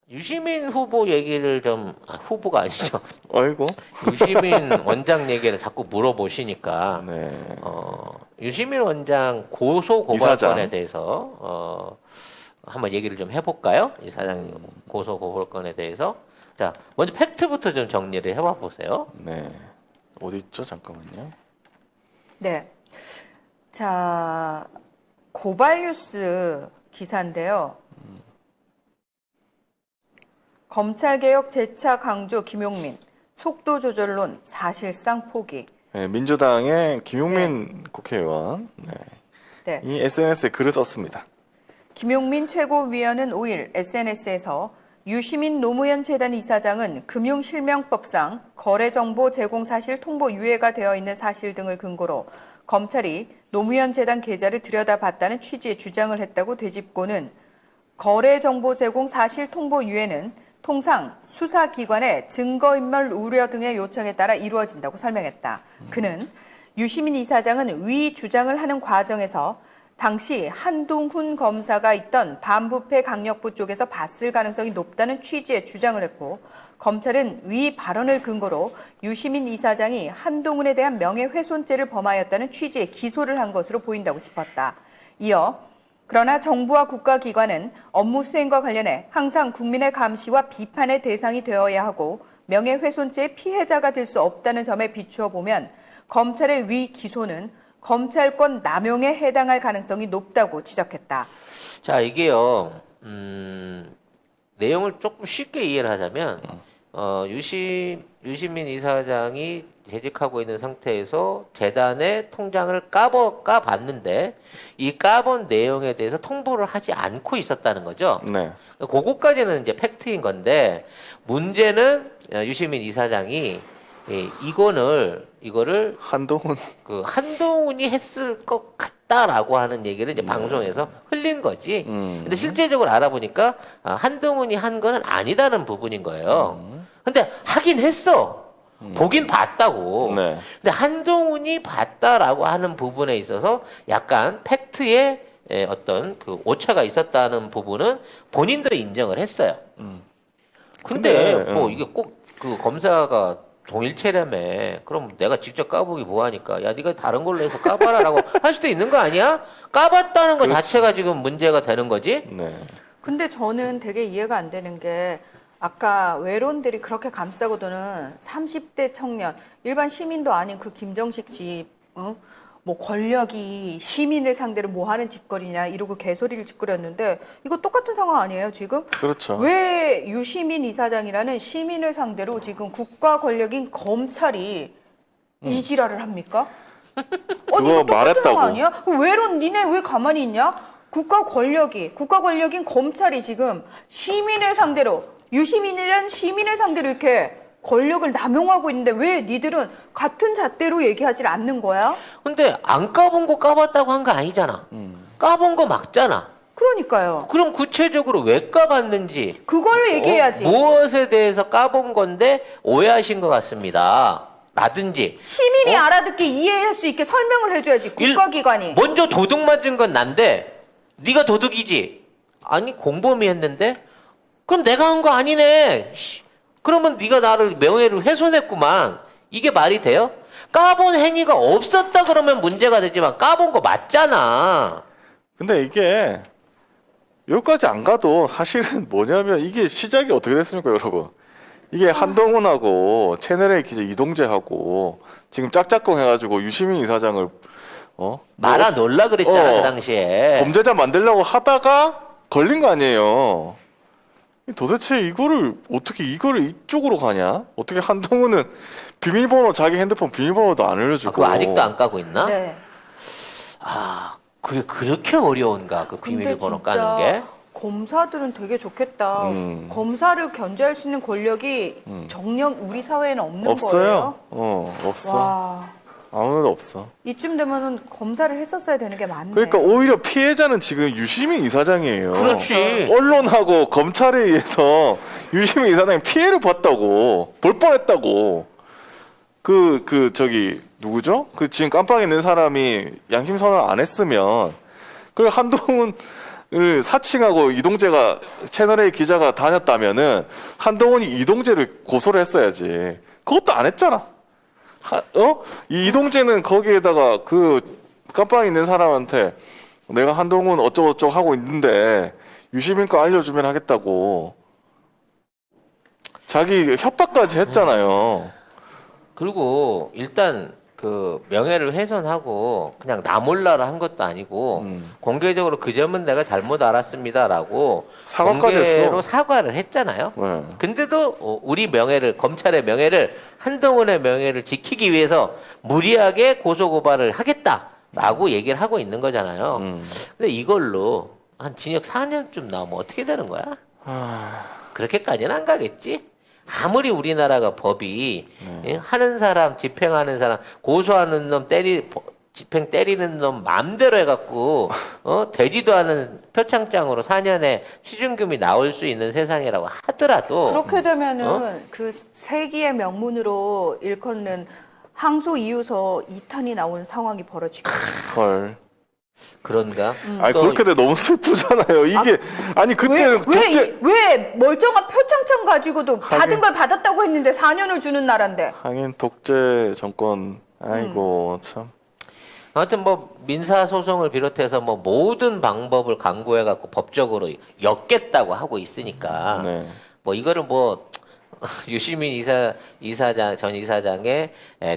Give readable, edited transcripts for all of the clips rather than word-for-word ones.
유시민 후보 얘기를 좀 후보가 아니죠. 아이고. 유시민 원장 얘기를 자꾸 물어보시니까 네. 유시민 원장 고소 고발건에 대해서 한번 얘기를 좀 해볼까요? 이사장 고소 고발건에 대해서. 자, 먼저 팩트부터 좀 정리를 해봐 보세요. 네. 어디 있죠? 잠깐만요. 네. 자, 고발뉴스 기사인데요. 검찰개혁 재차 강조 김용민, 속도 조절론 사실상 포기. 네, 민주당의 김용민 국회의원. 네. 네. 이 SNS에 글을 썼습니다. 김용민 최고위원은 5일 SNS에서 유시민 노무현 재단 이사장은 금융실명법상 거래정보 제공 사실 통보 유예가 되어 있는 사실 등을 근거로 검찰이 노무현 재단 계좌를 들여다봤다는 취지의 주장을 했다고 되짚고는 거래정보 제공 사실 통보 유예는 통상 수사기관의 증거인멸 우려 등의 요청에 따라 이루어진다고 설명했다. 그는 유시민 이사장은 위 주장을 하는 과정에서 당시 한동훈 검사가 있던 반부패 강력부 쪽에서 봤을 가능성이 높다는 취지의 주장을 했고 검찰은 위 발언을 근거로 유시민 이사장이 한동훈에 대한 명예훼손죄를 범하였다는 취지의 기소를 한 것으로 보인다고 짚었다. 이어 그러나 정부와 국가기관은 업무 수행과 관련해 항상 국민의 감시와 비판의 대상이 되어야 하고 명예훼손죄의 피해자가 될 수 없다는 점에 비추어 보면 검찰의 위 기소는 검찰권 남용에 해당할 가능성이 높다고 지적했다. 자, 이게요. 내용을 조금 쉽게 이해를 하자면 유시민 이사장이 재직하고 있는 상태에서 재단의 통장을 까봤는데 이 까본 내용에 대해서 통보를 하지 않고 있었다는 거죠. 네. 그거까지는 이제 팩트인 건데 문제는 유시민 이사장이 이거를 한동훈이 했을 것 같다라고 하는 얘기를 이제 방송에서 흘린 거지. 근데 실제적으로 알아보니까 한동훈이 한 거는 아니다는 부분인 거예요. 근데 하긴 했어. 보긴 봤다고. 네. 근데 한동훈이 봤다라고 하는 부분에 있어서 약간 팩트에 어떤 그 오차가 있었다는 부분은 본인도 인정을 했어요. 근데 뭐 이게 꼭 그 검사가 동일체라며. 그럼 내가 직접 까보기 뭐하니까 야 네가 다른 걸로 해서 까봐라라고 할 수도 있는 거 아니야? 까봤다는 거 자체가 지금 문제가 되는 거지. 네. 근데 저는 되게 이해가 안 되는 게 아까 외론들이 그렇게 감싸고 도는 30대 청년, 일반 시민도 아닌 그 김정식 씨, 뭐 권력이 시민을 상대로 뭐 하는 짓거리냐 이러고 개소리를 짓거렸는데 이거 똑같은 상황 아니에요 지금? 그렇죠. 왜 유시민 이사장이라는 시민을 상대로 지금 국가 권력인 검찰이 이 지랄을 합니까? 아니 그거 이거 똑같은 말했다고. 상황 아니야? 외론 니네 왜 가만히 있냐? 국가 권력인 검찰이 지금 시민을 상대로 유시민이라는 시민을 상대로 이렇게 권력을 남용하고 있는데 왜 니들은 같은 잣대로 얘기하지 않는 거야? 근데 안 까본 거 까봤다고 한 거 아니잖아. 까본 거 맞잖아. 그러니까요. 그럼 구체적으로 왜 까봤는지 그걸 얘기해야지. 무엇에 대해서 까본 건데 오해하신 것 같습니다. 라든지 시민이 알아듣게 이해할 수 있게 설명을 해줘야지 국가기관이. 먼저 도둑 맞은 건 난데 네가 도둑이지. 아니 공범이 했는데 그럼 내가 한 거 아니네. 그러면 네가 나를 명예를 훼손했구만. 이게 말이 돼요? 까본 행위가 없었다 그러면 문제가 되지만 까본 거 맞잖아. 근데 이게 여기까지 안 가도 사실은 뭐냐면 이게 시작이 어떻게 됐습니까, 여러분? 이게 한동훈하고 채널A 기자 이동재하고 지금 짝짝꿍 해가지고 유시민 이사장을 말아 놀라 그랬잖아 그 당시에. 범죄자 만들려고 하다가 걸린 거 아니에요. 도대체 이거를 어떻게 이거를 이쪽으로 가냐? 어떻게 한동훈은 비밀번호 자기 핸드폰 비밀번호도 안 알려주고. 그거 아직도 안 까고 있나? 네. 그게 그렇게 어려운가 그 비밀번호 까는 게? 검사들은 되게 좋겠다. 검사를 견제할 수 있는 권력이 정녕 우리 사회에는 없는 없어요. 거예요. 없어. 와, 아무도 없어. 이쯤 되면은 검사를 했었어야 되는 게 맞네. 그러니까 오히려 피해자는 지금 유시민 이사장이에요. 그렇지. 언론하고 검찰에 의해서 유시민 이사장이 피해를 봤다고, 볼 뻔했다고. 저기 누구죠? 그 지금 깜빵에 있는 사람이 양심선언 안 했으면 그 한동훈 사칭하고 이동재가 채널A 기자가 다녔다면은 한동훈이 이동재를 고소를 했어야지. 그것도 안 했잖아. 이 이동재는 거기에다가 그 깜빵 있는 사람한테 내가 한동훈 어쩌고저쩌고 하고 있는데 유시민 거 알려주면 하겠다고 자기 협박까지 했잖아요. 그리고 일단 그 명예를 훼손하고 그냥 나 몰라라 한 것도 아니고 공개적으로 그 점은 내가 잘못 알았습니다라고 사과까지 공개로 했어. 사과를 했잖아요. 네. 근데도 우리 명예를 검찰의 명예를 한동훈의 명예를 지키기 위해서 무리하게 고소고발을 하겠다라고 얘기를 하고 있는 거잖아요. 근데 이걸로 한 징역 4년쯤 나오면 어떻게 되는 거야? 그렇게까지는 안 가겠지? 아무리 우리나라가 법이 예? 하는 사람, 집행하는 사람, 고소하는 놈 집행 때리는 놈 마음대로 해갖고 되지도 않은 표창장으로 4년에 시중금이 나올 수 있는 세상이라고 하더라도 그렇게 되면은 그 세기의 명문으로 일컫는 항소 이유서 2탄이 나오는 상황이 벌어지겠죠. 헐. 그런가? 아니 또 그렇게 돼 너무 슬프잖아요. 이게 아니 그때는 왜 멀쩡한 표창장 가지고도 받은 걸 받았다고 했는데 4년을 주는 나라인데. 하긴 독재 정권 아이고 참. 아무튼 뭐 민사 소송을 비롯해서 뭐 모든 방법을 강구해 갖고 법적으로 엮겠다고 하고 있으니까 네. 뭐 이거를 뭐 유시민 전 이사장의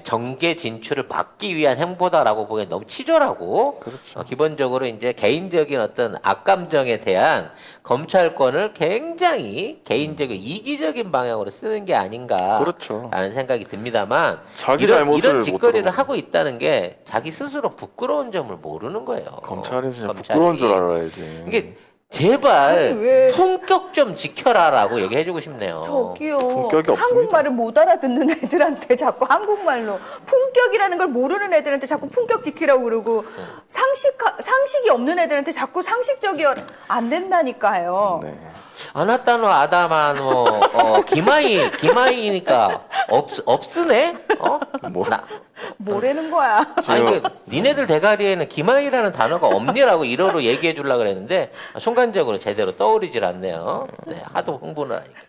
정계 진출을 막기 위한 행보다라고 보기엔 너무 치졸하고 그렇죠. 기본적으로 이제 개인적인 어떤 악감정에 대한 검찰권을 굉장히 개인적인 이기적인 방향으로 쓰는 게 아닌가라는 그렇죠. 생각이 듭니다만 자기 이런 잘못을 못 짓거리를 들어. 하고 있다는 게 자기 스스로 부끄러운 점을 모르는 거예요. 검찰이 진짜 검찰이. 부끄러운 줄 알아야지. 이게 제발 아니, 왜- 품격 좀 지켜라라고 얘기해주고 싶네요. 저기요. 품격이 없습니다. 한국말을 못 알아듣는 애들한테 자꾸 한국말로 품격이라는 걸 모르는 애들한테 자꾸 품격 지키라고 그러고 상식이 없는 애들한테 자꾸 상식적이어 안 된다니까요. 네. 아나타노 아다마노 기마이니까 없으네. 뭐. 뭐라는 거야? 아니 그 니네들 대가리에는 기마이라는 단어가 없니라고 일어로 얘기해 주려고 그랬는데 순간적으로 제대로 떠오르질 않네요. 네, 하도 흥분을 하니까.